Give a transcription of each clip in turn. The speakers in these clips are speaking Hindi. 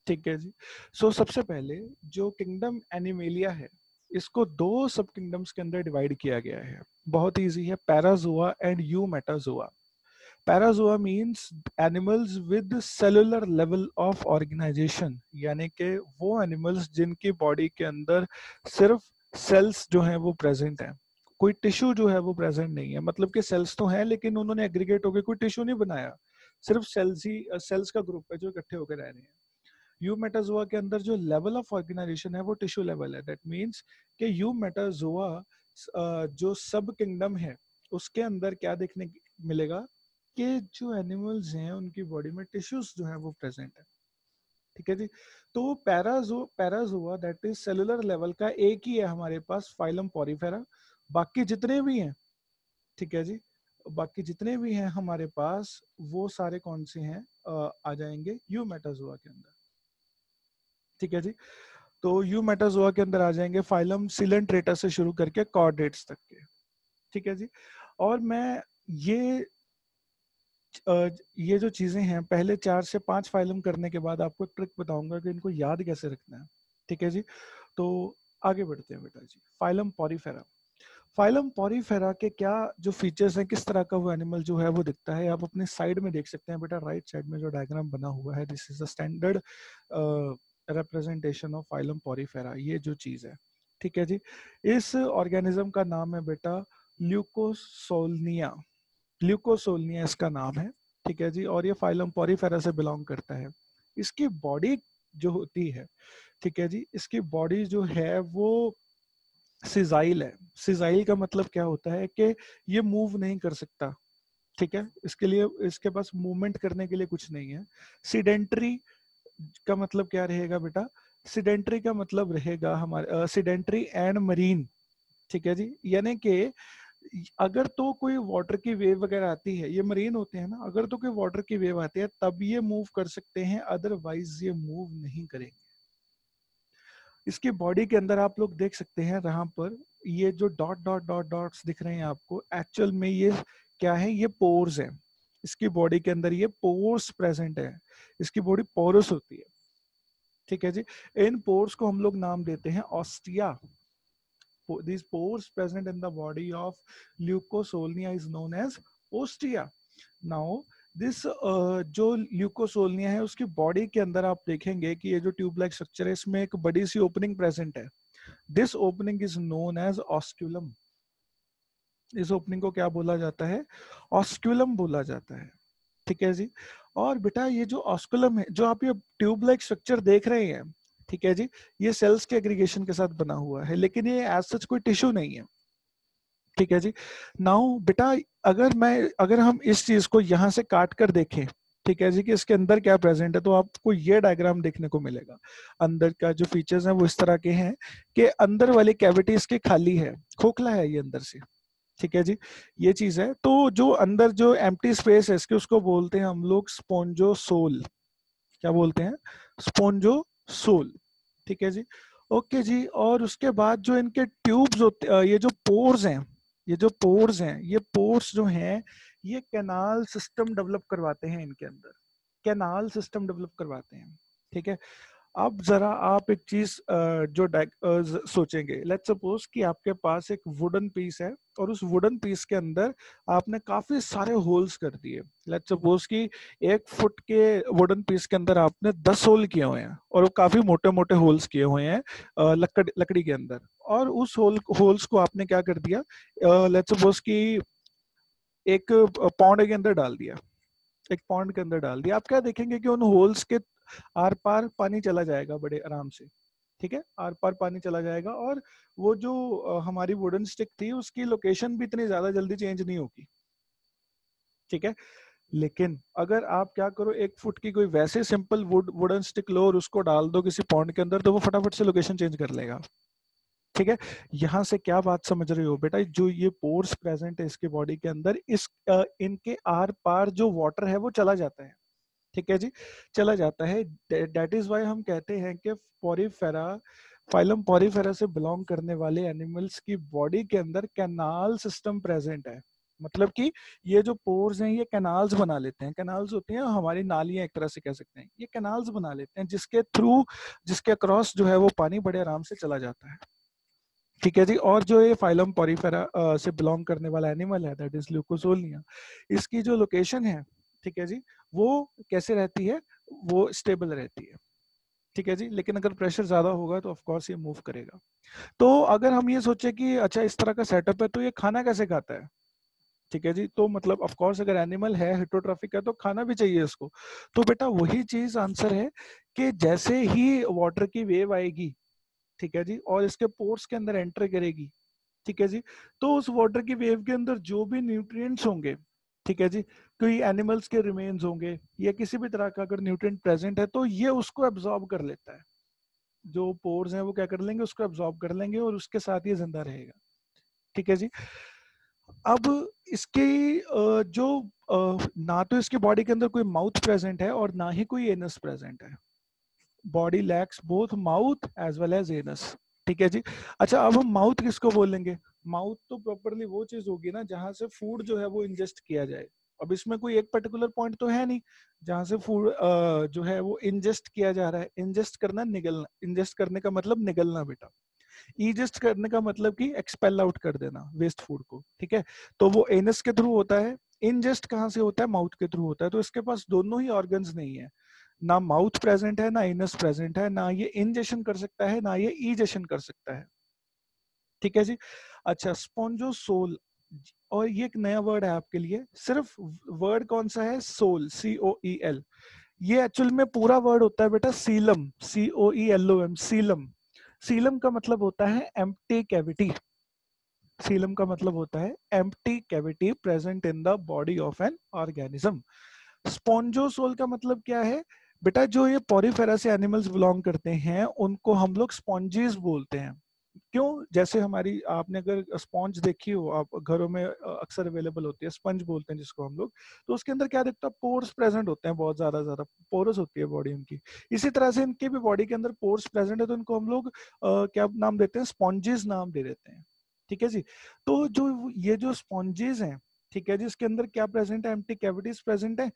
ठीक है जी। सो सबसे पहले जो किंगडम एनिमेलिया है, इसको दो सब किंगडम्स के अंदर डिवाइड किया गया है। बहुत इजी है, Parazoa and Eumetazoa. Parazoa means animals with cellular level of organisation, यानी कि वो एनिमल्स जिनकी बॉडी के अंदर सिर्फ सेल्स जो हैं वो प्रेजेंट हैं, कोई टिश्यू जो है वो प्रेजेंट नहीं है। मतलब कि सेल्स तो हैं लेकिन उन्होंने एग्रीगेट होकर कोई टिश्यू नहीं बनाया, सिर्फ सेल्स ही सेल्स का ग्रुप है जो इकट्ठे होकर रह रहे हैं। यूमेटाजोआ के अंदर जो लेवल ऑफ ऑर्गेनाइजेशन है वो टिश्यू लेवल है। दैट मीन्स कि यूमेटाजोआ जो सब किंगडम है उसके अंदर क्या देखने मिलेगा कि जो एनिमल्स हैं उनकी बॉडी में टिश्यूज जो है वो प्रेजेंट है। ठीक है जी। तो Parazoa that is cellular level का एक ही है हमारे पास, फाइलम पॉरीफेरा। बाकी जितने भी हैं, ठीक है जी, बाकी जितने भी हैं हमारे पास वो सारे कौन से हैं, आ जाएंगे यूमेटाजोआ के अंदर। ठीक है जी। तो यूमेटाजोआ के अंदर आ जाएंगे फाइलम सिलेंट्रेटा से शुरू करके कॉर्डेट्स तक के। ठीक है जी। और मैं ये ये जो चीजें हैं पहले 4 से 5 फाइलम करने के बाद आपको एक ट्रिक बताऊंगा कि इनको याद कैसे रखना है। ठीक है जी। तो आगे बढ़ते हैं बेटा जी। Phylum Porifera. फाइलम पॉरीफेरा के क्या जो फीचर्स हैं, किस तरह का वो एनिमल जो है वो दिखता है, आप अपने साइड में देख सकते हैं बेटा, राइट साइड में जो डायग्राम बना हुआ है, this is a standard representation of phylum Porifera, ये जो चीज है। ठीक है जी। इस ऑर्गेनिज्म का नाम है बेटा ल्यूकोसोल्निया। ल्यूकोसोल्निया इसका नाम है। ठीक है जी। और ये फाइलम पॉरीफेरा से बिलोंग करता है। इसकी बॉडी जो होती है, ठीक है जी, इसकी बॉडी जो है वो सिजाइल है। सिजाइल का मतलब क्या होता है कि ये मूव नहीं कर सकता। ठीक है, इसके लिए इसके पास मूवमेंट करने के लिए कुछ नहीं है। सीडेंट्री का मतलब क्या रहेगा बेटा, सीडेंट्री का मतलब रहेगा हमारे सीडेंट्री एंड मरीन। ठीक है जी। यानी कि अगर तो कोई वाटर की वेव वगैरह आती है, ये मरीन होते हैं ना, अगर तो कोई वाटर की वेव आती है तब ये मूव कर सकते हैं, अदरवाइज ये मूव नहीं करेंगे। इसकी बॉडी के अंदर आप लोग देख सकते हैं यहाँ पर ये जो डॉट डॉट डॉट डॉट्स दिख रहे हैं आपको, एक्चुअल में ये क्या है, ये पोर्स है। इसकी बॉडी के अंदर ये पोर्स प्रेजेंट है। इसकी बॉडी पोरस होती है। ठीक है जी। इन पोर्स को हम लोग नाम देते हैं ostia. these pores present in the body of leukosolia is known as ostia. Now this जो ल्यूकोसोल्निया है उसकी बॉडी के अंदर आप देखेंगे कि ये जो ट्यूब लाइक स्ट्रक्चर है इसमें एक बड़ी सी ओपनिंग प्रेजेंट है। This opening is known as osculum. इस ओपनिंग को क्या बोला जाता है, ऑस्क्यूलम बोला जाता है। ठीक है जी। और बेटा ये जो ऑस्क्यूलम है, जो आप ये ट्यूब लाइक स्ट्रक्चर देख रहे हैं, ठीक है जी, ये सेल्स के एग्रीगेशन के साथ बना हुआ है, लेकिन ये एज सच कोई टिश्यू नहीं है। ठीक है जी। नाउ बेटा अगर हम इस चीज को यहां से काट कर देखें, ठीक है जी, कि इसके अंदर क्या प्रेजेंट है, तो आपको ये डायग्राम देखने को मिलेगा। अंदर का जो फीचर्स हैं वो इस तरह के हैं कि अंदर वाली कैविटी इसकी खाली है, खोखला है ये अंदर से। ठीक है जी। ये चीज है। तो जो अंदर जो एम्प्टी स्पेस है इसके, उसको बोलते हैं हम लोग स्पोंजोसोल। क्या बोलते हैं, स्पोंजोसोल। ठीक है जी। ओके जी। और उसके बाद जो इनके ट्यूब्स होते, ये जो पोर्स हैं, ये पोर्स जो हैं ये कैनाल सिस्टम डेवलप करवाते हैं इनके अंदर, कैनाल सिस्टम डेवलप करवाते हैं। ठीक है। अब जरा आप एक चीज सोचेंगे, लेट्स सपोज कि आपके पास एक वुडन पीस है और उस वुडन पीस के अंदर आपने काफी सारे होल्स कर दिए। लेट्स सपोज कि 1 फुट के वुडन पीस के अंदर आपने 10 होल किए हुए हैं और वो काफी मोटे मोटे होल्स किए हुए हैं लकड़ी के अंदर। और उस होल्स को आपने क्या कर दिया, लेट्स सपोज कि एक पौंड के अंदर डाल दिया, एक पॉन्ड के अंदर डाल दिया। आप क्या देखेंगे कि उन होल्स के आर पार पानी चला जाएगा बड़े आराम से। ठीक है, आर पार पानी चला जाएगा और वो जो हमारी वुडन स्टिक थी उसकी लोकेशन भी इतनी ज्यादा जल्दी चेंज नहीं होगी। ठीक है। लेकिन अगर आप क्या करो, 1 फुट की कोई वैसे सिंपल वुडन स्टिक लो और उसको डाल दो किसी पॉन्ड के अंदर, तो वो फटाफट से लोकेशन चेंज कर लेगा। ठीक है। यहां से क्या बात समझ रहे हो बेटा, जो ये पोर्स प्रेजेंट है इसके बॉडी के अंदर, इनके आर पार जो वाटर है वो चला जाता है। ठीक है जी, चला जाता है। दैट इज वाई हम कहते हैं कि पॉरीफेरा, फाइलम पॉरीफेरा से बिलोंग करने वाले एनिमल्स की बॉडी के अंदर कैनाल सिस्टम प्रेजेंट है। मतलब कि ये जो पोर्स हैं ये कैनाल्स बना लेते हैं, कैनाल्स होती हैं हमारी नालियां एक तरह से कह सकते हैं, ये कैनाल्स बना लेते हैं जिसके थ्रू, जिसके अक्रॉस जो है वो पानी बड़े आराम से चला जाता है। ठीक है जी। और जो ये फाइलम पॉरीफेरा से बिलोंग करने वाला एनिमल है दैट इज ल्यूकोसोल्निया, इसकी जो लोकेशन है, ठीक है जी, वो कैसे रहती है, वो स्टेबल रहती है। ठीक है जी। लेकिन अगर प्रेशर ज्यादा होगा तो ऑफ कोर्स ये मूव करेगा। तो अगर हम ये सोचे कि अच्छा इस तरह का सेटअप है तो ये खाना कैसे खाता है, ठीक है जी, तो मतलब ऑफ कोर्स अगर एनिमल है हेटरोट्रॉफिक है तो खाना भी चाहिए इसको। तो बेटा वही चीज आंसर है कि जैसे ही वाटर की वेव आएगी, ठीक है जी, और इसके पोर्स के अंदर एंटर करेगी, ठीक है जी, तो उस वाटर की वेव के अंदर जो भी न्यूट्रिएंट्स होंगे, ठीक है जी, कोई एनिमल्स के रिमेन्स होंगे या किसी भी तरह का अगर न्यूट्रिएंट प्रेजेंट है तो ये उसको एब्जॉर्ब कर लेता है। जो पोर्स हैं वो क्या कर लेंगे, उसको एब्जॉर्ब कर लेंगे और उसके साथ ये जिंदा रहेगा। ठीक है जी। अब इसकी जो ना तो इसकी बॉडी के अंदर कोई माउथ प्रेजेंट है और ना ही कोई एनस प्रेजेंट है। Body lacks both mouth as well as anus. ठीक है जी। अच्छा अब हम माउथ किसको बोलेंगे, माउथ तो प्रॉपरली वो चीज होगी ना जहां से फूड जो है वो इंजेस्ट किया जाए। अब इसमें कोई एक पर्टिकुलर पॉइंट तो है नहीं जहां से फूड जो है वो इंजेस्ट किया जा रहा है। इंजेस्ट करना निगलना, इंजेस्ट करने का मतलब निगलना बेटा। ईजेस्ट करने का मतलब कि एक्सपेल आउट कर देना वेस्ट फूड को। ठीक है, तो वो एनस के थ्रू होता है। इनजेस्ट कहाँ से होता है, माउथ के थ्रू होता है। तो इसके पास दोनों ही ऑर्गन्स नहीं है, ना माउथ प्रेजेंट है ना इनस प्रेजेंट है, ना ये इंजेशन कर सकता है ना ये ईजेशन कर सकता है। ठीक है जी। अच्छा स्पोंजोसोल, और ये एक नया वर्ड है आपके लिए, सिर्फ वर्ड कौन सा है, सोल, COEL। ये एक्चुअल में पूरा वर्ड होता है बेटा सीलम, COELOM, सीलम। सीलम का मतलब होता है एम्प्टी कैविटी। सीलम का मतलब होता है empty cavity present in the body of an organism. Spongocoel का मतलब क्या है बेटा, जो ये पॉरीफेरा से एनिमल्स बिलोंग करते हैं उनको हम लोग स्पॉन्जीज बोलते हैं। क्यों, जैसे हमारी आपने अगर स्पॉन्ज देखी हो, आप घरों में अक्सर अवेलेबल होती है, स्पंज बोलते हैं जिसको हम लोग, तो उसके अंदर क्या दिखता है, पोर्स प्रेजेंट होते हैं, बहुत ज्यादा ज्यादा पोरस होती है बॉडी उनकी। इसी तरह से इनके भी बॉडी के अंदर पोर्स प्रेजेंट है तो इनको हम लोग क्या नाम देते हैं, स्पॉन्जेस नाम दे देते हैं। ठीक है जी। तो जो ये जो स्पॉन्जेस हैं, ठीक है जी, इसके अंदर क्या प्रेजेंट है, एम्प्टी कैविटीज प्रेजेंट है।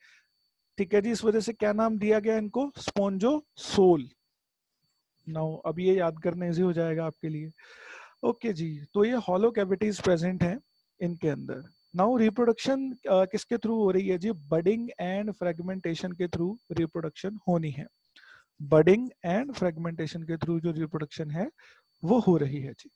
ठीक है जी, इस वजह से क्या नाम दिया गया इनको, स्पॉन्जोसोल। नाउ अब ये याद करना इजी हो जाएगा आपके लिए। ओके जी, तो ये हॉलो कैविटीज प्रेजेंट हैं इनके अंदर। नाउ रिप्रोडक्शन किसके थ्रू हो रही है जी, बडिंग एंड फ्रेगमेंटेशन के थ्रू रिप्रोडक्शन होनी है। बडिंग एंड फ्रेगमेंटेशन के थ्रू जो रिप्रोडक्शन है वो हो रही है जी।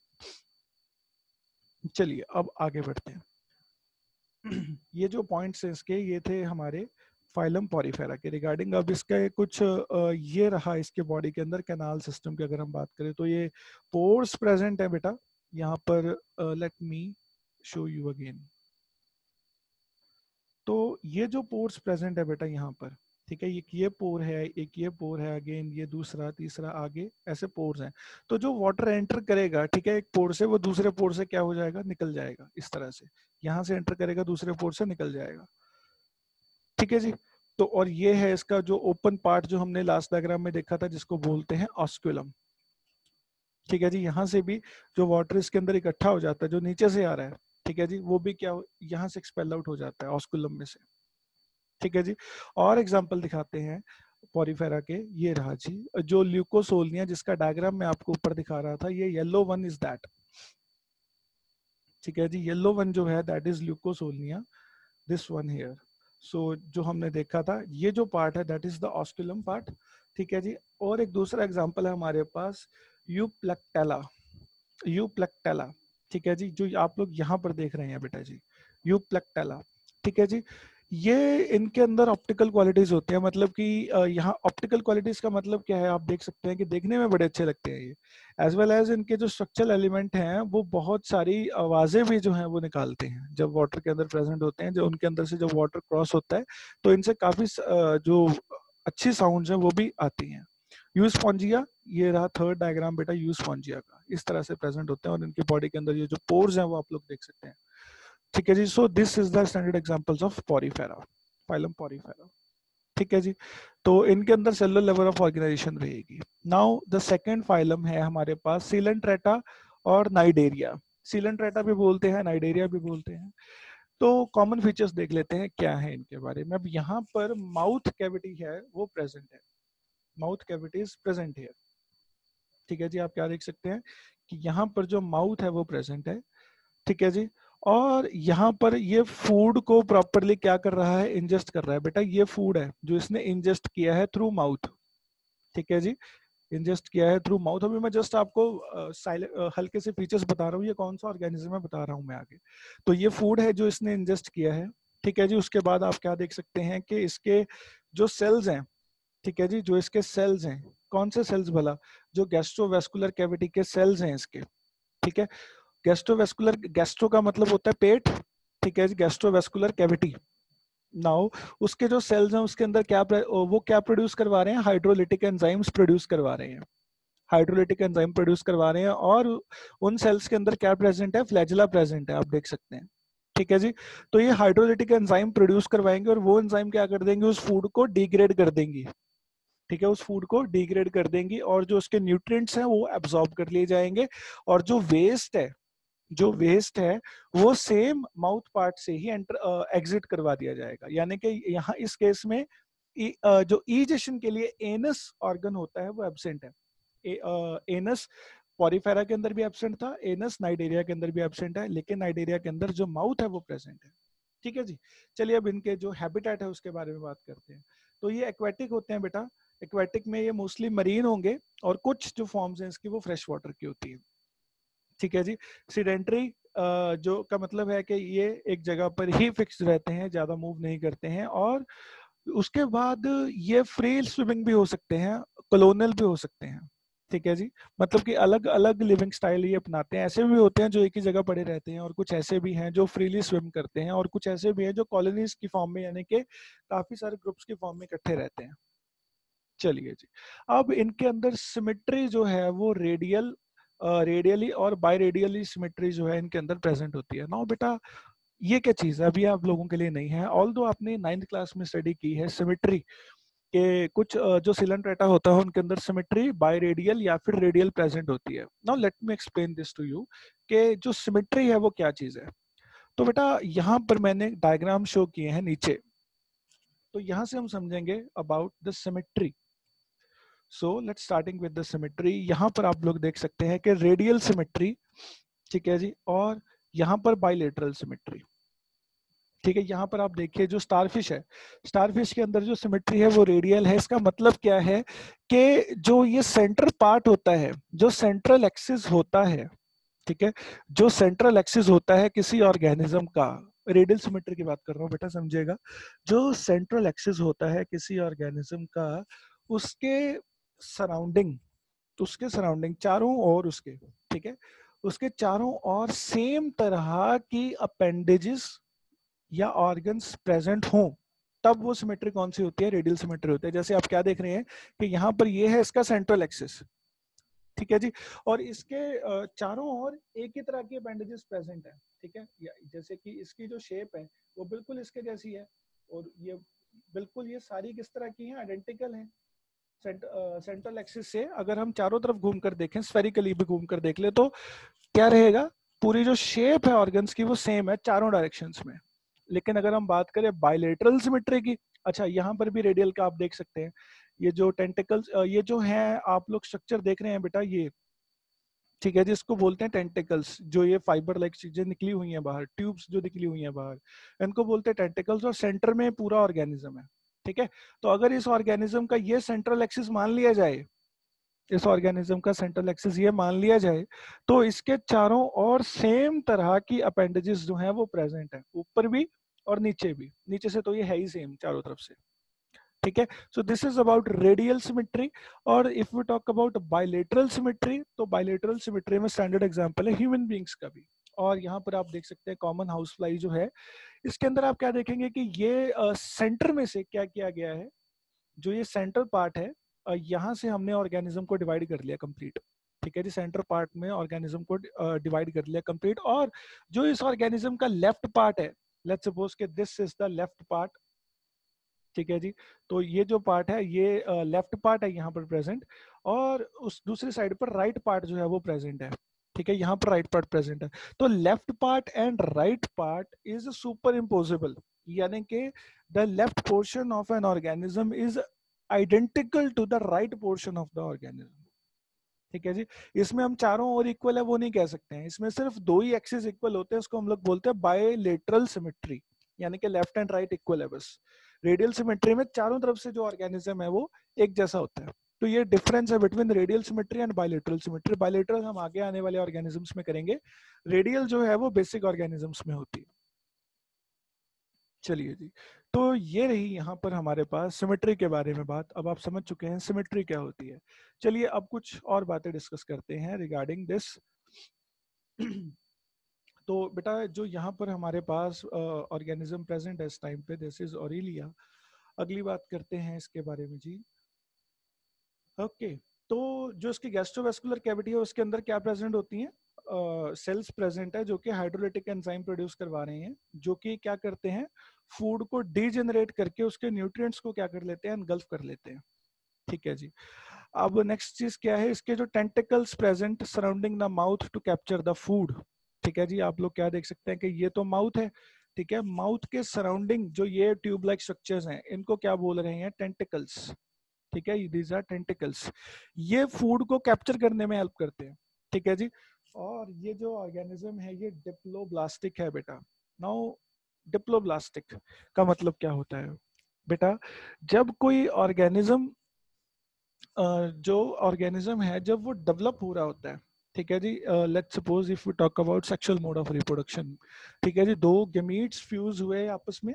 चलिए अब आगे बढ़ते हैं। ये जो पॉइंट्स हैं इसके, ये थे हमारे फाइलम पॉरीफेरा के रिगार्डिंग। अब इसका कुछ ये रहा इसके बॉडी के अंदर कैनाल सिस्टम की अगर हम बात करें तो ये पोर्स प्रेजेंट है बेटा यहाँ पर। Let me show you again. तो ये जो पोर्स प्रेजेंट है बेटा यहाँ पर, ठीक है, एक ये पोर है, एक ये पोर है, अगेन ये दूसरा तीसरा आगे ऐसे पोर्स हैं। तो जो वाटर एंटर करेगा, ठीक है, एक पोर से वो दूसरे पोर से क्या हो जाएगा, निकल जाएगा इस तरह से। यहाँ से एंटर करेगा दूसरे पोर से निकल जाएगा। ठीक है जी। तो और ये है इसका जो ओपन पार्ट जो हमने लास्ट डायग्राम में देखा था जिसको बोलते हैं ऑस्क्यूलम। ठीक है जी। यहाँ से भी जो वाटर इसके अंदर इकट्ठा हो जाता है जो नीचे से आ रहा है, ठीक है जी, वो भी क्या यहाँ से एक्सपेल आउट हो जाता है ऑस्क्यूलम में से। ठीक है जी। और एग्जांपल दिखाते हैं पॉरीफेरा के, ये रहा जी जो ल्यूकोसोल्निया जिसका डायग्राम मैं आपको ऊपर दिखा रहा था, ये येलो वन इज दैट। ठीक है जी, येलो वन जो है that is Leucosolenia, this one here. So जो हमने देखा था ये जो पार्ट है that is the osculum part. ठीक है जी। और एक दूसरा एग्जांपल है हमारे पास यूप्लेक्टेला, यूप्लेक्टेला। ठीक है जी, जो आप लोग यहाँ पर देख रहे हैं बेटा जी, यूप्लेक्टेला। ठीक है जी। ये इनके अंदर ऑप्टिकल क्वालिटीज होती है, मतलब कि यहाँ ऑप्टिकल क्वालिटीज का मतलब क्या है, आप देख सकते हैं कि देखने में बड़े अच्छे लगते हैं ये, एज वेल एज इनके जो स्ट्रक्चरल एलिमेंट हैं वो बहुत सारी आवाजें भी जो हैं वो निकालते हैं जब वाटर के अंदर प्रेजेंट होते हैं। जो उनके अंदर से जब वाटर क्रॉस होता है तो इनसे काफी जो अच्छी साउंड्स हैं वो भी आती हैं। यूस्पॉन्जिया, ये रहा थर्ड डायग्राम बेटा यूस्पॉन्जिया का, इस तरह से प्रेजेंट होते हैं और इनके बॉडी के अंदर ये जो पोर्स हैं वो आप लोग देख सकते हैं। ठीक है जी। So this is the standard examples of Porifera, phylum Porifera. ठीक है जी। तो इनके अंदर सेलुलर लेवल ऑफ ऑर्गेनाइजेशन रहेगी। नाउ द सेकंड फाइलम है हमारे पास सीलेंट्रेटा और नाइडेरिया। सीलेंट्रेटा भी बोलते हैं, नाइडेरिया भी बोलते हैं। तो कॉमन फीचर्स देख लेते हैं क्या है इनके बारे में। अब यहाँ पर माउथ कैविटी है वो प्रेजेंट है, माउथ कैविटी इज प्रेजेंट है। ठीक है जी, आप क्या देख सकते हैं कि यहाँ पर जो माउथ है वो प्रेजेंट है। ठीक है जी, और यहाँ पर ये फूड को प्रॉपरली क्या कर रहा है, इंजेस्ट कर रहा है। बेटा ये फूड है जो इसने इंजेस्ट किया है थ्रू माउथ। ठीक है जी, इंजेस्ट किया है थ्रू माउथ। अभी मैं जस्ट आपको हल्के से फीचर्स बता रहा हूँ, ये कौन सा ऑर्गेनिज्म है बता रहा हूँ मैं आगे। तो ये फूड है जो इसने इंजेस्ट किया है। ठीक है जी, उसके बाद आप क्या देख सकते हैं कि इसके जो सेल्स हैं, ठीक है जी, जो इसके सेल्स हैं, कौन से सेल्स भला, जो गैस्ट्रोवेस्कुलर कैविटी के सेल्स हैं इसके। ठीक है, गैस्ट्रोवेस्कुलर, गैस्ट्रो का मतलब होता है पेट। ठीक है जी, गैस्ट्रोवेस्कुलर कैविटी। नाउ उसके जो सेल्स हैं उसके अंदर क्या वो क्या प्रोड्यूस करवा रहे हैं, हाइड्रोलिटिक एंजाइम्स प्रोड्यूस करवा रहे हैं, हाइड्रोलिटिक एंजाइम प्रोड्यूस करवा रहे हैं। और उन सेल्स के अंदर क्या प्रेजेंट है, फ्लैजिला प्रेजेंट है, आप देख सकते हैं। ठीक है जी, तो ये हाइड्रोलिटिक एंजाइम प्रोड्यूस करवाएंगे और वो एंजाइम क्या कर देंगे, उस फूड को डिग्रेड कर देंगी। ठीक है, उस फूड को डिग्रेड कर देंगी और जो उसके न्यूट्रिएंट्स हैं वो एब्जॉर्ब कर लिए जाएंगे। और जो वेस्ट है, जो वेस्ट है वो सेम माउथ पार्ट से ही एंटर एग्जिट करवा दिया जाएगा। यानी कि यहाँ इस केस में जो ईजेशन के लिए एनस ऑर्गन होता है वो एब्सेंट है। एनस पॉरीफेरा के अंदर भी एब्सेंट था, एनस नाइडेरिया के अंदर भी एब्सेंट है, लेकिन नाइडेरिया के अंदर जो माउथ है वो प्रेजेंट है। ठीक है जी, चलिए अब इनके जो हैबिटेट है उसके बारे में बात करते हैं। तो ये एक्वेटिक होते हैं बेटा, एक्वेटिक में ये मोस्टली मरीन होंगे और कुछ जो फॉर्म्स हैं इसकी वो फ्रेश वाटर की होती है। ठीक है जी, सीडेंट्री जो का मतलब है कि ये एक जगह पर ही फिक्स रहते हैं, ज्यादा मूव नहीं करते हैं। और उसके बाद ये फ्री स्विमिंग भी हो सकते हैं, कॉलोनियल भी हो सकते हैं। ठीक है जी, मतलब कि अलग अलग लिविंग स्टाइल ये अपनाते हैं। ऐसे भी होते हैं जो एक ही जगह पड़े रहते हैं और कुछ ऐसे भी हैं जो फ्रीली स्विम करते हैं और कुछ ऐसे भी हैं जो कॉलोनीज की फॉर्म में, यानी कि काफी सारे ग्रुप्स की फॉर्म में इकट्ठे रहते हैं। चलिए जी, अब इनके अंदर सिमेट्री जो है वो रेडियली और बायरेडियली सिमेट्री जो है इनके अंदर प्रेजेंट होती है। नाउ बेटा ये क्या चीज है, अभी आप लोगों के लिए नहीं है, ऑल दो आपने 9th क्लास में स्टडी की है सिमेट्री के। कुछ जो सिलेंट्रेटा होता है उनके अंदर सिमेट्री बायरेडियल या फिर रेडियल प्रेजेंट होती है। Now let me explain this to you कि जो सिमेट्री है वो क्या चीज है। तो बेटा यहाँ पर मैंने डायग्राम शो किए हैं नीचे, तो यहाँ से हम समझेंगे about the symmetry. So let's starting with the symmetry. यहाँ पर आप लोग देख सकते हैं कि रेडियल सिमेट्री, ठीक है जी, और यहाँ पर बाइलेटरल सिमेट्री। ठीक है, यहाँ पर आप देखिए जो स्टारफिश है, स्टारफिश के अंदर जो सिमेट्री है वो रेडियल है। इसका मतलब क्या है कि जो ये सेंटर पार्ट होता है, जो सेंट्रल एक्सिस होता है, ठीक है, जो सेंट्रल एक्सिस होता है किसी ऑर्गेनिज्म का, रेडियल सिमेट्री की बात कर रहा हूँ बेटा, समझिएगा। जो सेंट्रल एक्सिस होता है किसी ऑर्गेनिज्म का, उसके सराउंडिंग, उसके सराउंडिंग चारों ओर उसके, ठीक है, उसके चारों ओर सेम तरह की अपेंडेजेस या ऑर्गन्स प्रेजेंट हों, तब वो सिमेट्री कौन सी होती है, रेडियल सिमेट्री होती है। जैसे आप क्या देख रहे हैं कि यहाँ पर ये है इसका सेंट्रल एक्सिस, ठीक है जी, और इसके चारों ओर एक ही तरह की अपेंडेजेस प्रेजेंट है। ठीक है, जैसे कि इसकी जो शेप है वो बिल्कुल इसके जैसी है, और ये बिल्कुल ये सारी किस तरह की हैं, आइडेंटिकल हैं। सेंट्रल एक्सिस से अगर हम चारों तरफ घूम कर देखें, स्फेरिकली भी घूम कर देख ले, तो क्या रहेगा, पूरी जो शेप है ऑर्गन्स की वो सेम है चारों डायरेक्शंस में। लेकिन अगर हम बात करें बायलेटरल सिमेट्री की, अच्छा यहाँ पर भी रेडियल का आप देख सकते हैं, ये जो टेंटिकल्स, ये जो है आप लोग स्ट्रक्चर देख रहे हैं बेटा, ये ठीक है, जिसको बोलते हैं टेंटिकल्स, जो ये फाइबर लाइक चीजें निकली हुई हैं बाहर, ट्यूब्स जो निकली हुई हैं बाहर, इनको बोलते हैं टेंटिकल्स। और सेंटर में पूरा ऑर्गेनिज्म है। ठीक है, तो अगर इस ऑर्गेनिज्म का ये सेंट्रल एक्सिस मान लिया जाए, इस ऑर्गेनिज्म का सेंट्रल एक्सिस ये मान लिया जाए, तो इसके चारों ओर सेम तरह की अपेंडेजेस जो हैं वो प्रेजेंट है, ऊपर भी और नीचे भी। नीचे से तो ये है ही सेम चारों तरफ से। ठीक है, so this is about radial symmetry. और if we talk about bilateral symmetry, तो बायलेटरल सिमेट्री में स्टैंडर्ड एग्जांपल है ह्यूमन बींग्स का भी। और यहाँ पर आप देख सकते हैं कॉमन हाउस फ्लाई जो है, इसके अंदर आप क्या देखेंगे कि ये सेंटर में से क्या किया गया है, जो ये सेंट्रल पार्ट है, यहाँ से हमने ऑर्गेनिज्म को डिवाइड कर लिया कंप्लीट। ठीक है जी, सेंटर पार्ट में ऑर्गेनिज्म को डिवाइड कर लिया कंप्लीट। और जो इस ऑर्गेनिज्म का लेफ्ट पार्ट है, लेट्स सपोज कि this is the left part, ठीक है जी, तो ये जो पार्ट है ये लेफ्ट पार्ट है यहाँ पर प्रेजेंट, और उस दूसरी साइड पर राइट पार्ट जो है वो प्रेजेंट है। ठीक है, यहाँ पर राइट पार्ट प्रेजेंट है, तो left part and right part is superimposable, यानी कि the left portion of an organism is identical to the right portion of the organism. ठीक है जी, इसमें हम चारों ओर इक्वल है वो नहीं कह सकते हैं, इसमें सिर्फ दो ही एक्सिस इक्वल होते हैं, उसको हम लोग बोलते हैं बायलेटरल सिमेट्री, यानी कि लेफ्ट एंड राइट इक्वल है बस। रेडियल सिमेट्री में चारों तरफ से जो ऑर्गेनिज्म है वो एक जैसा होता है। तो ये डिफरेंस है between radial symmetry and bilateral symmetry. Bilateral हम आगे आने वाले ऑर्गेनिजम्स में करेंगे, रेडियल जो है वो बेसिक ऑर्गेनिजम्स में होती है। चलिए जी, तो ये रही यहाँ पर हमारे पास सिमेट्री के बारे में बात। अब आप समझ चुके हैं सिमेट्री क्या होती है। चलिए अब कुछ और बातें डिस्कस करते हैं रिगार्डिंग दिस। तो बेटा जो यहाँ पर हमारे पास ऑर्गेनिज्म प्रेजेंट है इस टाइम पे, दिस इज ऑरिलिया। अगली बात करते हैं इसके बारे में जी। ओके, तो जो इसकी गैस्ट्रोवेस्कुलर कैविटी है उसके अंदर क्या प्रेजेंट होती हैं? सेल्स प्रेजेंट है जो कि हाइड्रोलाइटिक एंजाइम प्रोड्यूस करवा रहे हैं, जो कि क्या करते हैं, फूड को डीजेनरेट करके उसके न्यूट्रिएंट्स को क्या कर लेते हैं, एनगल्फ कर लेते हैं। ठीक है जी, अब नेक्स्ट चीज क्या है, इसके जो tentacles present surrounding the mouth to capture the food. ठीक है जी, आप लोग क्या देख सकते हैं कि ये तो माउथ है, ठीक है, माउथ के सराउंडिंग जो ये ट्यूब लाइक स्ट्रक्चर्स हैं इनको क्या बोल रहे हैं, टेंटिकल्स। ठीक है, दीज आर टेंटिकल्स, ये फूड को कैप्चर करने में हेल्प करते हैं। ठीक है जी, और ये जो ऑर्गेनिज्म है ये डिप्लोब्लास्टिक है बेटा। नाउ डिप्लोब्लास्टिक का मतलब क्या होता है बेटा, जब कोई ऑर्गेनिज्म जो ऑर्गेनिज्म है जब वो डेवलप हो रहा होता है, ठीक है जी, let's suppose if we talk about sexual mode of reproduction. ठीक है जी, दो गैमीट्स फ्यूज हुए आपस में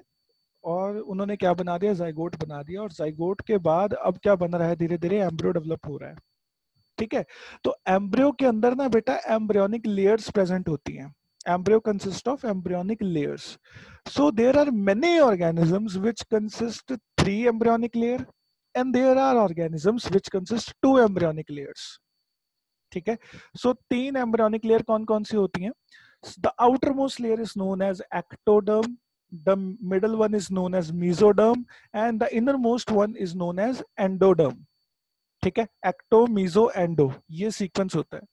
और उन्होंने क्या बना दिया, जाइगोट बना दिया, और जाइगोट के बाद अब क्या बन रहा है, धीरे धीरे एम्ब्रियो डेवलप हो रहा है। ठीक है, तो एम्ब्रियो के अंदर ना बेटा एम्ब्रियोनिक लेयर्स प्रेजेंट होती हैं। Embryo consist of embryonic layers, so there are many organisms which consist 3 embryonic layer and there are organisms which consist 2 embryonic layers. ठीक है, सो 3 एम्ब्रियोनिक लेयर कौन कौन सी होती हैं? The outermost layer is known as ectoderm, the middle one is known as mesoderm and the innermost one is known as endoderm. ठीक है, एक्टो मीजो एंडो, ये सीक्वेंस होता है।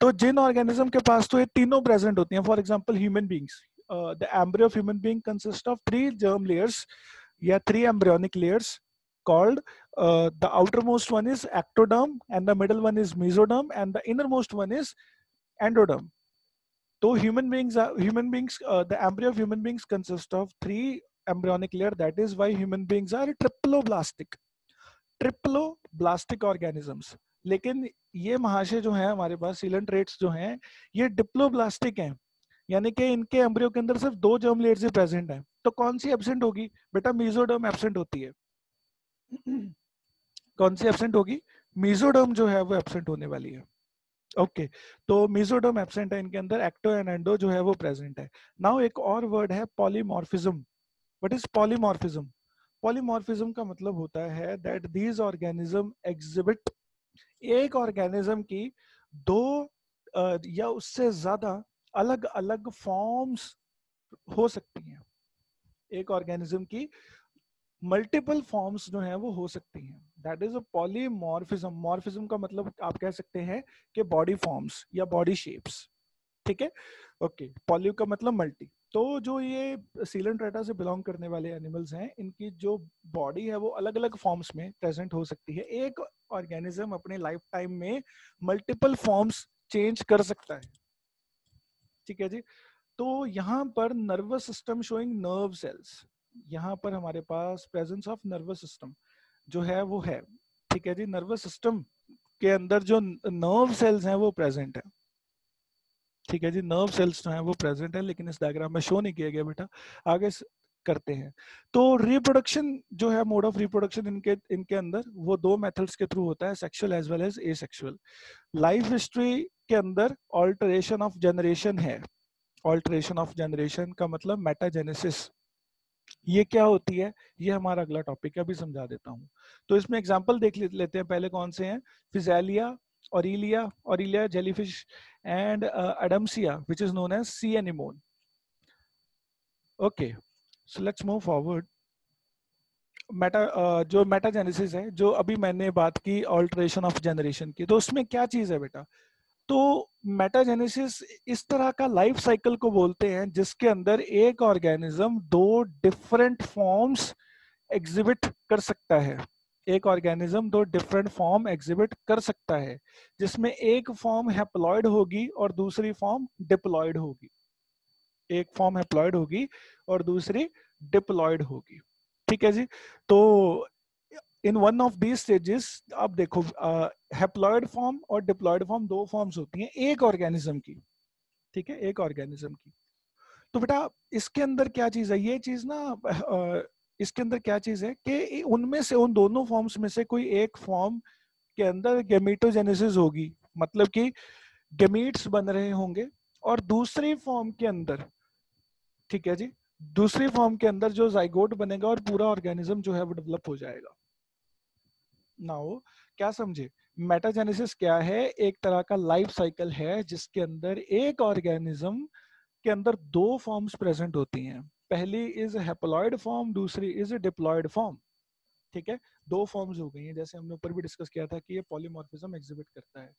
तो जिन ऑर्गेनिज्म के पास तो ये तीनों प्रेजेंट होती हैं, for example human beings, the embryo of human being consist of 3 germ layers या 3 embryonic layers called the outermost one is ectoderm and the middle one is mesoderm and the innermost one is endoderm. So human beings, the embryo of human beings consist of 3 embryonic layer. That is why human beings are triploblastic organisms. लेकिन ये महाशय जो है हमारे पास सीलेंट्रेट्स जो हैं ये डिप्लोब्लास्टिक हैं, यानी कि इनके एम्ब्रियो के अंदर सिर्फ 2 germ layers ही प्रेजेंट हैं। तो कौन सी एब्सेंट होगी बेटा, मेसोडर्म एब्सेंट होती है। कौन सी एब्सेंट होगी, मेसोडर्म जो है वो एब्सेंट होने वाली है। ओके, तो मेसोडर्म एब्सेंट है इनके अंदर, एक्टो एंड एंडो जो है वो प्रेजेंट है। नाउ एक और वर्ड है polymorphism. What is polymorphism? Polymorphism का मतलब होता है दैट दीज ऑर्गेनिज्म एग्जिबिट, एक ऑर्गेनिज्म की 2 या उससे ज्यादा अलग अलग फॉर्म्स हो सकती हैं। एक ऑर्गेनिज्म की मल्टीपल फॉर्म्स जो है वो हो सकती हैं, that is a polymorphism. Morphism का मतलब आप कह सकते हैं कि बॉडी फॉर्म्स या बॉडी शेप्स। ठीक है, ओके, पॉली का मतलब मल्टी। तो जो ये सीलेंट्रेटा से बिलोंग करने वाले एनिमल्स हैं इनकी जो बॉडी है वो अलग अलग फॉर्म्स में प्रेजेंट हो सकती है। एक ऑर्गेनिज्म अपने लाइफ टाइम में मल्टीपल फॉर्म्स चेंज कर सकता है। ठीक है जी, तो यहाँ पर nervous system showing nerve cells, यहाँ पर हमारे पास प्रेजेंस ऑफ नर्वस सिस्टम जो है वो है। ठीक है जी, नर्वस सिस्टम के अंदर जो नर्व सेल्स हैं वो प्रेजेंट है। ठीक है जी, नर्व सेल्स जो हैं वो प्रेजेंट है, लेकिन इस डायग्राम में शो नहीं किया गया बेटा, आगे करते हैं। तो रिप्रोडक्शन जो है, मोड ऑफ रिप्रोडक्शन इनके अंदर वो 2 मेथड्स के थ्रू होता है, sexual as well as asexual. Life history के अंदर ऑल्टरेशन ऑफ जनरेशन है। ऑल्टरेशन ऑफ जनरेशन का मतलब मेटाजेनेसिस, ये क्या होती है, ये हमारा अगला टॉपिक है, अभी समझा देता हूँ। तो इसमें एग्जांपल देख लेते हैं, पहले कौन से हैं, Physalia, Aurelia jellyfish and Adamsia which is known as sea anemone. Okay, so let's move forward. जो मेटाजेनेसिस है, जो अभी मैंने बात की ऑल्टरेशन ऑफ जनरेशन की, तो उसमें क्या चीज है बेटा, तो मेटाजेनेसिस इस तरह का लाइफ साइकिल को बोलते हैं जिसके अंदर एक ऑर्गेनिज्म दो डिफरेंट फॉर्म्स एग्जिबिट कर सकता है। एक ऑर्गेनिज्म दो डिफरेंट फॉर्म एग्जिबिट कर सकता है, जिसमें एक फॉर्म हैप्लॉइड होगी और दूसरी फॉर्म डिप्लॉइड होगी। एक फॉर्म हैप्लॉइड होगी और दूसरी डिप्लॉइड होगी। ठीक है जी। तो in one of these stages आप देखो, हैप्लॉइड फॉर्म और डिप्लॉइड फॉर्म दो फॉर्म्स होती हैं एक ऑर्गेनिज्म की। ठीक है, एक ऑर्गेनिज्म की। तो बेटा इसके अंदर क्या चीज है, ये चीज ना इसके अंदर क्या चीज है कि उनमें से, उन दोनों फॉर्म्स में से कोई एक फॉर्म के अंदर गेमेटोजेनेसिस होगी, मतलब कि गेमीट्स बन रहे होंगे, और दूसरी फॉर्म के अंदर, ठीक है जी, दूसरी फॉर्म के अंदर जो जाइगोट बनेगा और पूरा ऑर्गेनिज्म जो है वो डेवलप हो जाएगा। नाउ क्या समझे, मेटाजेनेसिस क्या है, एक तरह का लाइफ साइकिल है जिसके अंदर एक ऑर्गेनिज्म के अंदर दो फॉर्म्स प्रेजेंट होती हैं। पहली इज हैप्लॉइड फॉर्म, दूसरी इज डिप्लॉइड फॉर्म। ठीक है, दो फॉर्म्स हो गई हैं, जैसे हमने ऊपर भी डिस्कस किया था कि ये पॉलीमॉर्फिज्म एग्जिबिट करता है।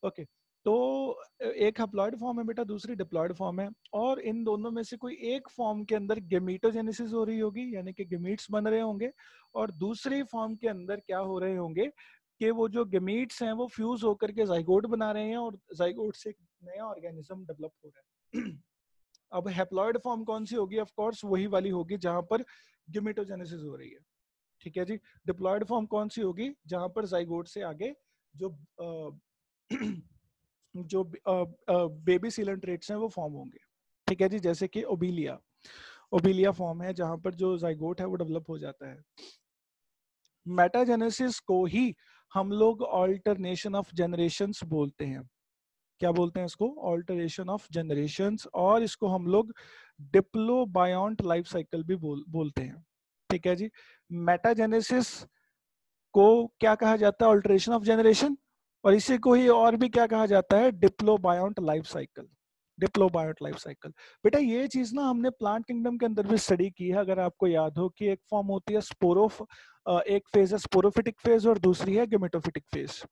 ओके, तो एक हैप्लॉइड फॉर्म है बेटा, दूसरी डिप्लॉइड फॉर्म है, और इन दोनों में से कोई एक फॉर्म के अंदर गेमीटोजेनेसिस हो रही होगी, यानी कि गेमीट्स बन रहे होंगे, और दूसरी फॉर्म के अंदर क्या हो रहे होंगे कि वो जो गेमीट्स हैं वो फ्यूज होकर के जाइगोट बना रहे हैं, और जाइगोट से एक नया ऑर्गेनिज्म डेवलप हो रहा है। अब हैप्लॉइड फॉर्म कौन सी होगी, ऑफ कोर्स वही वाली होगी जहां पर गेमीटोजेनेसिस हो रही है। ठीक है जी। डिप्लॉयड फॉर्म कौन सी होगी, जहां पर जाइगोट से आगे जो जो बेबी सीलन ट्रेट्स हैं वो फॉर्म होंगे। ठीक है जी, जैसे कि ओबीलिया, ओबीलिया फॉर्म है जहां पर जो जाइगोट है वो डेवलप हो जाता है। मेटाजेनेसिस को ही हम लोग ऑल्टरनेशन ऑफ जनरेशंस बोलते हैं। क्या बोलते हैं इसको, ऑल्टरेशन ऑफ जनरेशंस, और इसको हम लोग डिप्लोबायोंट लाइफ साइकिल भी बोलते हैं। ठीक है जी। मेटाजेनेसिस को क्या कहा जाता है, ऑल्टरेशन ऑफ जनरेशन, और इसी को ही और भी क्या कहा जाता है, diplobiont life cycle. Diplobiont life cycle. बेटा ये चीज ना हमने प्लांट किंगडम के अंदर भी स्टडी की है, अगर आपको याद हो कि एक फॉर्म होती है एक फेज है स्पोरोफिटिक फेज और दूसरी है गेमेटोफिटिक फेज।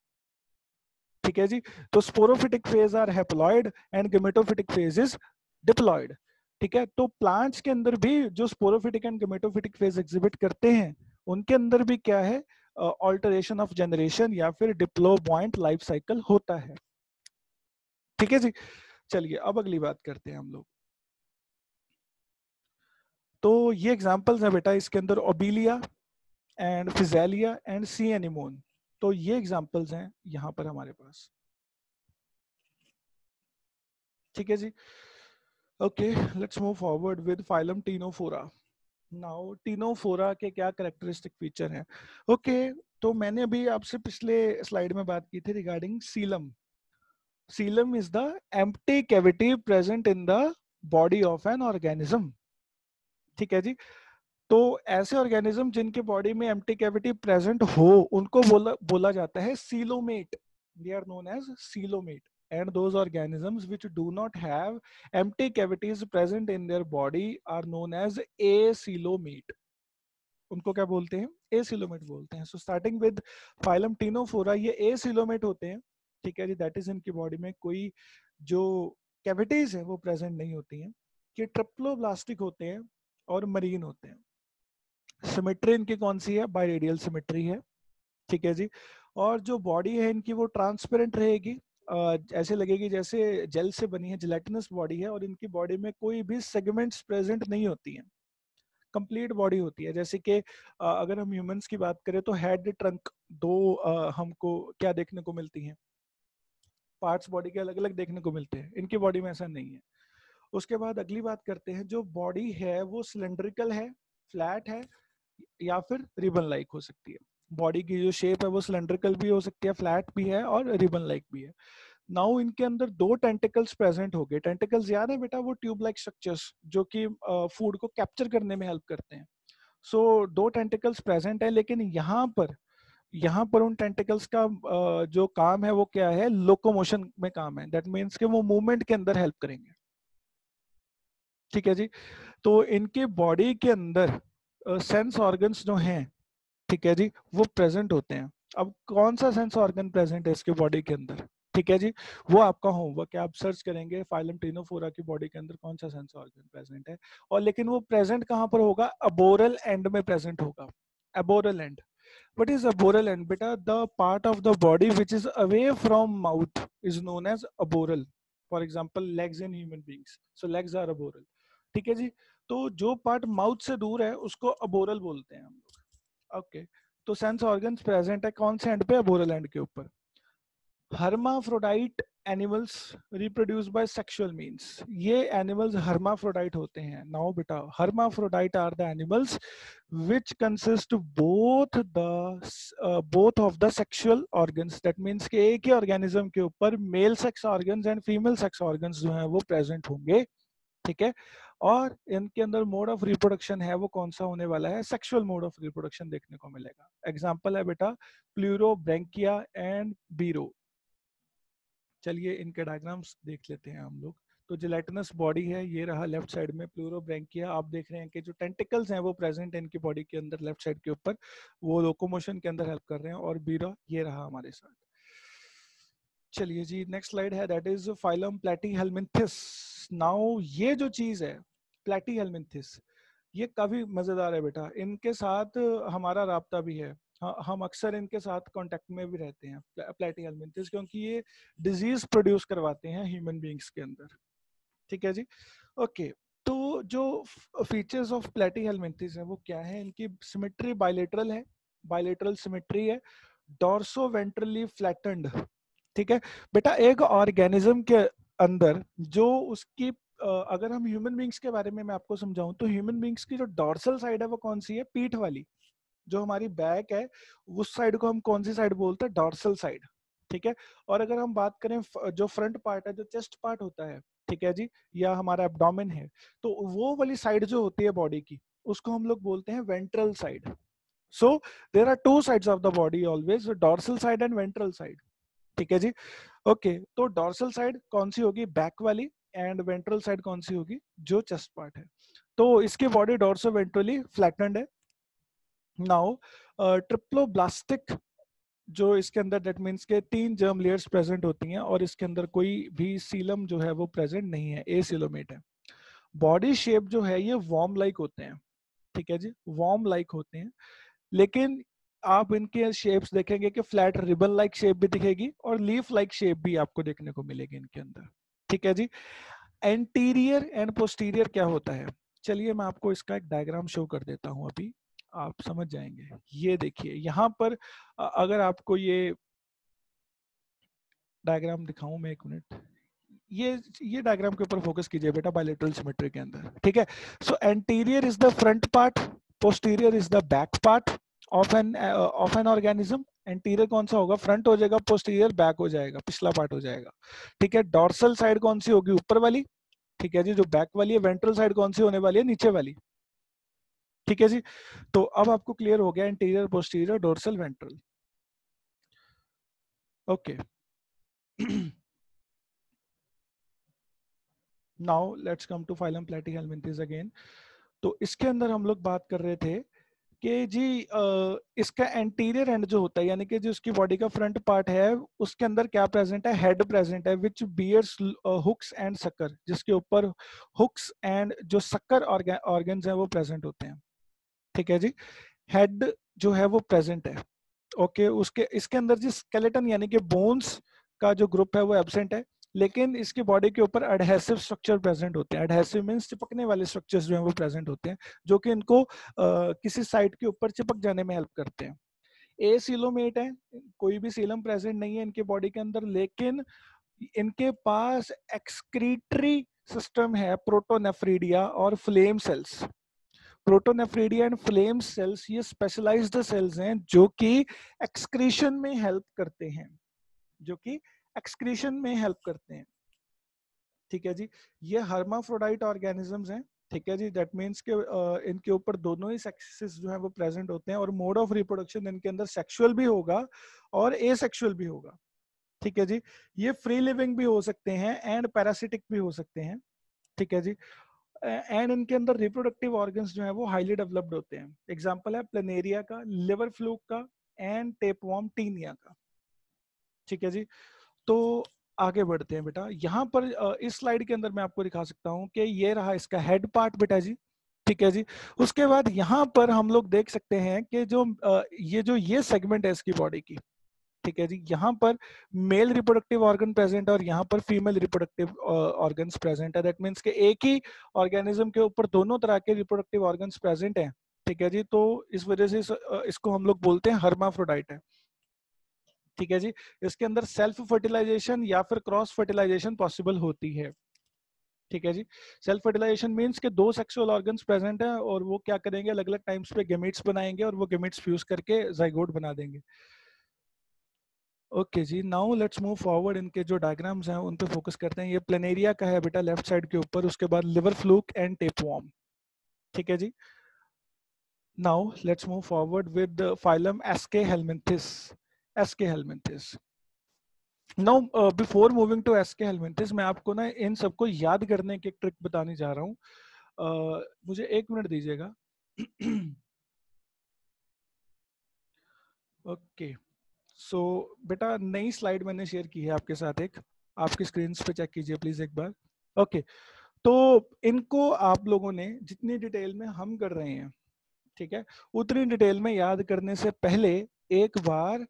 ठीक है जी। तो sporophytic phase are haploid and gametophytic phase is diploid. ठीक है, तो प्लांट्स के अंदर भी जो sporophytic and gametophytic phase exhibit करते हैं, उनके अंदर भी क्या है, ऑल्टरेशन ऑफ जनरेशन या फिर डिप्लोबॉइंट लाइफ साइकिल होता है। ठीक है जी। चलिए अब अगली बात करते हैं हम लोग। तो ये एग्जांपल्स है बेटा, इसके अंदर ओबीलिया एंड फिजेलिया एंड सी एनिमोन। तो ये एग्जांपल्स हैं यहाँ पर हमारे पास। ठीक है जी। Okay, let's move forward with phylum ctenophora. Now ctenophora के क्या कैरेक्टरिस्टिक फीचर हैं। ओके, तो मैंने अभी आपसे पिछले स्लाइड में बात की थी regarding coelom. Coelom is the empty cavity present in the body of an organism. ठीक है जी। तो ऐसे ऑर्गेनिज्म जिनके बॉडी में एम्प्टी कैविटी प्रेजेंट हो उनको बोला जाता है coelomate. They are known as coelomate. And those organisms which do not have empty cavities present in their body are known as acoelomate. उनको क्या बोलते हैं, एसिलोमेट बोलते हैं। So starting with phylum Ctenophora, ये एसिलोमेट होते हैं। ठीक है जी, दैट इज इनकी बॉडी में कोई जो कैविटीज है वो प्रेजेंट नहीं होती हैं। ये ट्रिप्लोब्लास्टिक होते हैं और मरीन होते हैं। सिमेट्री इनकी कौन सी है, बायरेडियल सिमेट्री है। ठीक है जी। और जो बॉडी है इनकी वो ट्रांसपेरेंट रहेगी, ऐसे लगेगी जैसे जेल से बनी है, जेलेटिनस बॉडी है, और इनकी बॉडी में कोई भी सेगमेंट्स प्रेजेंट नहीं होती हैं, कंप्लीट बॉडी होती है। जैसे कि अगर हम ह्यूमंस की बात करें तो हेड ट्रंक दो हमको क्या देखने को मिलती हैं, पार्ट्स बॉडी के अलग अलग देखने को मिलते हैं, इनकी बॉडी में ऐसा नहीं है। उसके बाद अगली बात करते हैं, जो बॉडी है वो सिलेंड्रिकल है, फ्लैट है, या फिर रिबन लाइक हो सकती है। बॉडी की जो शेप है वो सिलेंड्रिकल भी हो सकती है, फ्लैट भी है और रिबन लाइक भी है। नाउ इनके अंदर दो टेंटिकल्स प्रेजेंट हो गए। टेंटिकल्स याद है बेटा, वो ट्यूब लाइक स्ट्रक्चर्स जो कि फूड को कैप्चर करने में हेल्प करते हैं। सो दो टेंटिकल्स प्रेजेंट है, लेकिन यहाँ पर उन टेंटिकल्स का जो काम है वो क्या है, लोकोमोशन में काम है। दैट मीन्स कि वो मूवमेंट के अंदर हेल्प करेंगे। ठीक है जी। तो इनके बॉडी के अंदर सेंस ऑर्गन्स जो हैं, ठीक है जी, वो प्रेजेंट होते हैं। अब कौन सा सेंस ऑर्गन प्रेजेंट है इसके बॉडी के अंदर, ठीक है जी, वो आपका होमवर्क है। आप सर्च करेंगे फाइलम टिनोफोरा की बॉडी के अंदर कौन सा सेंस ऑर्गन प्रेजेंट है, और लेकिन वो प्रेजेंट कहाँ पर होगा, अबोरल एंड में प्रेजेंट होगा। Aboral and, what is arboreal end beta? The part of the body which is away from mouth is known as arboreal. For example, legs in human beings, so legs are arboreal. ठीक है जी, तो जो पार्ट माउथ से दूर है उसको अबोरल बोलते हैं हम लोग। ओके, तो सेंस ऑर्गन्स प्रेजेंट है कौन से एंड पे, अबोरल एंड के ऊपर। Hermaphrodite animals reproduce by sexual means, ये एनिमल्स हर्माफ्रोडाइट होते हैं। नाउ बेटा, hermaphrodite are the animals which consist both of the sexual organs, that means कि एक ही ऑर्गेनिज्म के ऊपर male sex organs and female sex organs जो हैं वो प्रेजेंट होंगे। ठीक है, और इनके अंदर मोड ऑफ रिप्रोडक्शन है वो कौन सा होने वाला है, सेक्सुअल मोड ऑफ रिप्रोडक्शन देखने को मिलेगा। एग्जांपल है बेटा प्लूरोब्रैंकिया एंड बीरो। चलिए इनके डायग्राम्स देख लेते हैं हम लोग। तो जिलेटिनस बॉडी है, ये रहा लेफ्ट साइड में प्लूरोब्रैंकिया। आप देख रहे हैं कि जो टेंटिकल्स हैं वो प्रेजेंट है इनकी बॉडी के अंदर लेफ्ट साइड के ऊपर, वो लोकोमोशन के अंदर हेल्प कर रहे हैं। और बीरा ये रहा हमारे साथ। चलिए जी नेक्स्ट स्लाइड है, that is phylum Platyhelminthes. Now ये जो चीज है प्लैटीहेल्मिन्थिस, ये काफी मजेदार है बेटा। इनके साथ हमारा राब्ता भी है, हम अक्सर इनके साथ कांटेक्ट में भी रहते हैं प्लैटीहेल्मिन्थिस, क्योंकि ये डिजीज प्रोड्यूस करवाते हैं ह्यूमन बींग्स के अंदर। ठीक है जी, ओके। तो जो फीचर्स ऑफ प्लैटीहेल्मिन्थिस है वो क्या है, इनकी सिमेट्री बायलेटरल है, बायलेटरल सिमेट्री है, डॉर्सो वेंट्रली फ्लैटेंड। ठीक है बेटा, एक ऑर्गेनिज्म के अंदर जो उसकी अगर हम ह्यूमन बींग्स के बारे में मैं आपको समझाऊं तो ह्यूमन बींग्स की जो डॉर्सल साइड है वो कौन सी है, पीठ वाली। जो हमारी बैक है उस साइड को हम कौन सी साइड बोलते हैं, डॉर्सल साइड। ठीक है, और अगर हम बात करें जो फ्रंट पार्ट है, जो चेस्ट पार्ट होता है, ठीक है जी, या हमारा एब्डोमेन है, तो वो वाली साइड जो होती है बॉडी की उसको हम लोग बोलते हैं ventral side. So there are two sides of the body always, dorsal side and ventral side. ठीक है जी, ओके। तो डॉर्सल साइड कौन सी होगी, बैक वाली, एंड वेंट्रल साइड कौन सी होगी, जो चेस्ट पार्ट है। तो इसकी बॉडी डॉर्सो वेंट्रली फ्लैटेंड है। नाउ ट्रिप्लोब्लास्टिक जो इसके अंदर, दैट मीन्स के 3 जर्म लेयर्स प्रेजेंट होती हैं और इसके अंदर कोई भी सीलम जो है वो प्रेजेंट नहीं है, एसिलोमेट है। बॉडी शेप जो है ये वॉर्म लाइक होते हैं। ठीक है जी, वॉर्म लाइक होते हैं, लेकिन आप इनके शेप्स देखेंगे कि फ्लैट रिबन लाइक शेप भी दिखेगी और लीफ लाइक शेप भी आपको देखने को मिलेगी इनके अंदर। ठीक है जी, एंटीरियर एंड पोस्टीरियर क्या होता है, चलिए मैं आपको इसका एक डायग्राम शो कर देता हूं, अभी आप समझ जाएंगे। ये देखिए यहाँ पर अगर आपको ये डायग्राम दिखाऊं मैं, एक मिनट, ये डायग्राम के ऊपर फोकस कीजिए बेटा, बायलेटरल सिमेट्री के अंदर। ठीक है, सो anterior is the front part, posterior is the back part of an organism. Anterior कौन सा होगा, फ्रंट हो जाएगा, पोस्टीरियर बैक हो जाएगा, पिछला पार्ट हो जाएगा। ठीक है, डॉर्सल साइड कौन सी होगी, ऊपर वाली। ठीक है जी, जो बैक वाली है। वेंट्रल साइड कौन सी होने वाली है, नीचे वाली। ठीक है जी, तो अब आपको क्लियर हो गया anterior, posterior, dorsal, ventral. Okay, now let's come to phylum platyhelminthes again. तो इसके अंदर हम लोग बात कर रहे थे कि जी इसका एंटीरियर एंड जो होता है, यानी कि जो इसकी बॉडी का फ्रंट पार्ट है उसके अंदर क्या प्रेजेंट है, हेड प्रेजेंट है, which bears hooks and sucker, जिसके ऊपर हुक्स एंड जो सकर ऑर्गन्स है वो प्रेजेंट होते हैं। ठीक है जी, हेड जो है वो प्रेजेंट है। ओके, उसके इसके अंदर जी स्केलेटन यानी कि बोन्स का जो ग्रुप है वो एब्सेंट है, लेकिन इसकी बॉडी के ऊपर एडहेसिव स्ट्रक्चर प्रेजेंट होते हैं। एडहेसिव मींस चिपकने वाले स्ट्रक्चर्स जो हैं वो प्रेजेंट होते हैं, जो कि इनको किसी साइट के ऊपर चिपक जाने में हेल्प करते हैं। एसिलोमेट है, कोई भी सीलम प्रेजेंट नहीं है इनके बॉडी के अंदर, लेकिन इनके पास एक्सक्रीटरी सिस्टम है, प्रोटोनेफ्रिडिया और flame cells. Protonephridia and flame cells ये स्पेशलाइज्ड सेल्स हैं जो कि एक्सक्रीशन में हेल्प करते हैं, जो कि एक्सक्रीशन में हेल्प करते हैं। ठीक है जी, ये हर्माफ्रोडाइट ऑर्गेनिजम्स हैं। ठीक है जी, दैट मीन्स के इनके ऊपर दोनों ही सेक्सेस जो है वो प्रेजेंट होते हैं, और मोड ऑफ रिप्रोडक्शन इनके अंदर सेक्सुअल भी होगा और एसेक्सुअल भी होगा। ठीक है जी, ये फ्री लिविंग भी हो सकते हैं एंड पैरासिटिक भी हो सकते हैं। ठीक है जी, एंड इनके अंदर रिप्रोडक्टिव ऑर्गन्स जो है वो हाईली डेवलप्ड होते हैं। एग्जांपल है प्लेनेरिया का, लिवर फ्लूक का, एंड टेपवर्म टीनिया का। ठीक है जी, तो आगे बढ़ते हैं बेटा। यहाँ पर इस स्लाइड के अंदर मैं आपको दिखा सकता हूँ कि ये रहा इसका हेड पार्ट बेटा जी, ठीक है जी। उसके बाद यहाँ पर हम लोग देख सकते हैं कि ये सेगमेंट है इसकी बॉडी की, ठीक है जी। यहाँ पर मेल रिप्रोडक्टिव ऑर्गन प्रेजेंट है और यहाँ पर फीमेल रिप्रोडक्टिव ऑर्गन्स प्रेजेंट है। दैट मीन्स कि एक ही ऑर्गेनिज्म के ऊपर दोनों तरह के रिप्रोडक्टिव ऑर्गन्स प्रेजेंट हैं, ठीक है जी। तो इस वजह से इसको हम लोग बोलते हैं हर्माफ्रोडाइट है, ठीक है जी। इसके अंदर सेल्फ फर्टिलाइजेशन या फिर क्रॉस फर्टिलाइजेशन पॉसिबल होती है, ठीक है जी। सेल्फ फर्टिलाइजेशन मींस के दो सेक्सुअल ऑर्गन्स प्रेजेंट है और वो क्या करेंगे, अलग अलग टाइम्स पे गेमेट्स बनाएंगे और वो गेमेट्स फ्यूज करके जाइगोट बना देंगे। ओके जी, नाउ लेट्स मूव फॉरवर्ड। इनके जो डायग्राम्स हैं उन पे फोकस करते हैं। ये प्लेनेरिया का है बेटा लेफ्ट साइड के ऊपर, उसके बाद लिवर फ्लूक एंड टेपवॉर्म, ठीक है जी। Now let's move forward with phylum aschelminthes. Aschelminthes. Now before moving to aschelminthes, मैं आपको ना इन सबको याद करने की एक ट्रिक बताने जा रहा हूँ। मुझे 1 मिनट दीजिएगा। ओके, सो बेटा नई स्लाइड मैंने शेयर की है आपके साथ एक, आपकी स्क्रीन पे चेक कीजिए प्लीज एक बार। ओके, तो इनको आप लोगों ने जितनी डिटेल में हम कर रहे हैं, ठीक है, उतनी डिटेल में याद करने से पहले एक बार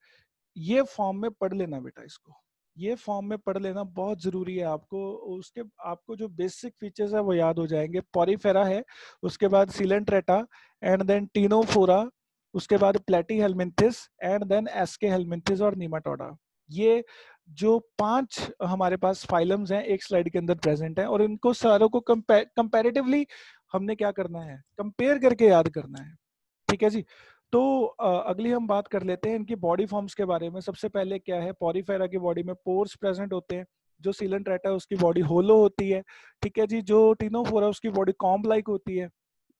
ये फॉर्म में पढ़ लेना बेटा। इसको ये फॉर्म में पढ़ लेना बहुत जरूरी है आपको। उसके आपको जो बेसिक फीचर्स है वो याद हो जाएंगे। पॉरीफेरा है, उसके बाद सिलेंट्रेटा, एंड देन टीनोफोरा, उसके बाद प्लेटी हेलमिंथिस, एंड देन एस्के हेलमिंथिस और नीमाटोडा। ये जो 5 हमारे पास फाइलम्स हैं एक स्लाइड के अंदर प्रेजेंट है, और इनको सारों को कंपैरेटिवली हमने क्या करना है, कंपेयर करके याद करना है, ठीक है जी। तो अगली हम बात कर लेते हैं इनकी बॉडी फॉर्म्स के बारे में। सबसे पहले क्या है, पॉरीफेरा की बॉडी में पोर्स प्रेजेंट होते हैं। जो सिलेंट्रेटा है उसकी बॉडी होलो होती है, ठीक है जी। जो टिनोफोरा उसकी बॉडी कॉम्ब लाइक होती है,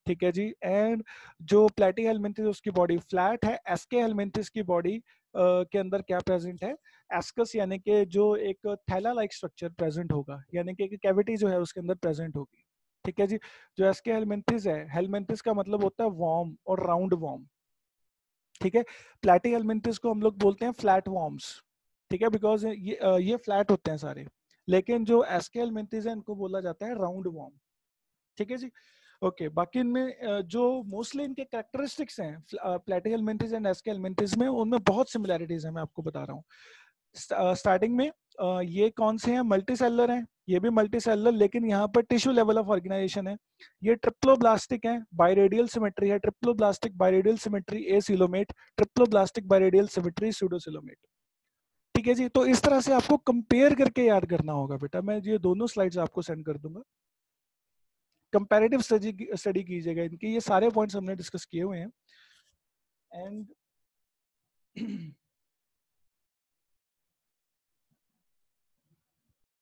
ठीक है जी। एंड जो प्लेटी हेलमिंथिस उसकी बॉडी फ्लैट है। एस्के हेलमिंथिस की बॉडी के अंदर क्या प्रेजेंट है, एस्कस यानी कि जो एक थैला लाइक स्ट्रक्चर प्रेजेंट होगा, यानी कि एक कैविटी जो है उसके अंदर प्रेजेंट होगी, ठीक है जी। जो एस्के हेलमिंथिस है, हेलमिंथिस का मतलब होता है वॉर्म और राउंड वॉर्म, ठीक है। प्लेटी हेलमिंथिस को हम लोग बोलते हैं फ्लैट वॉर्म्स, ठीक है, बिकॉज ये फ्लैट होते हैं सारे। लेकिन जो एस्के हेलमिंथिस है इनको बोला जाता है राउंड वॉर्म, ठीक है जी। ओके, बाकी इनमें जो मोस्टली इनके कैरेक्टरिस्टिक्स हैं प्लेटी हेलमिंथिस एंड एस्के हेलमिंथिस में, उनमें बहुत सिमिलैरिटीज हैं, मैं आपको बता रहा हूँ। स्टार्टिंग में ये कौन से हैं, मल्टी सेलर हैं, ये भी मल्टी सेलर, लेकिन यहाँ पर टिश्यू लेवल ऑफ ऑर्गेनाइजेशन है। ये ट्रिप्लोब्लास्टिक है, बायरेडियल सिमेट्री है, triploblastic biradial symmetry acoelomate, triploblastic biradial symmetry pseudocoelomate, ठीक है जी। तो इस तरह से आपको कंपेयर करके याद करना होगा बेटा। मैं ये दोनों स्लाइड्स आपको सेंड कर दूंगा, कंपैरेटिव स्टडी कीजिएगा इनकी। ये सारे पॉइंट्स हमने डिस्कस किए हुए हैं। एंड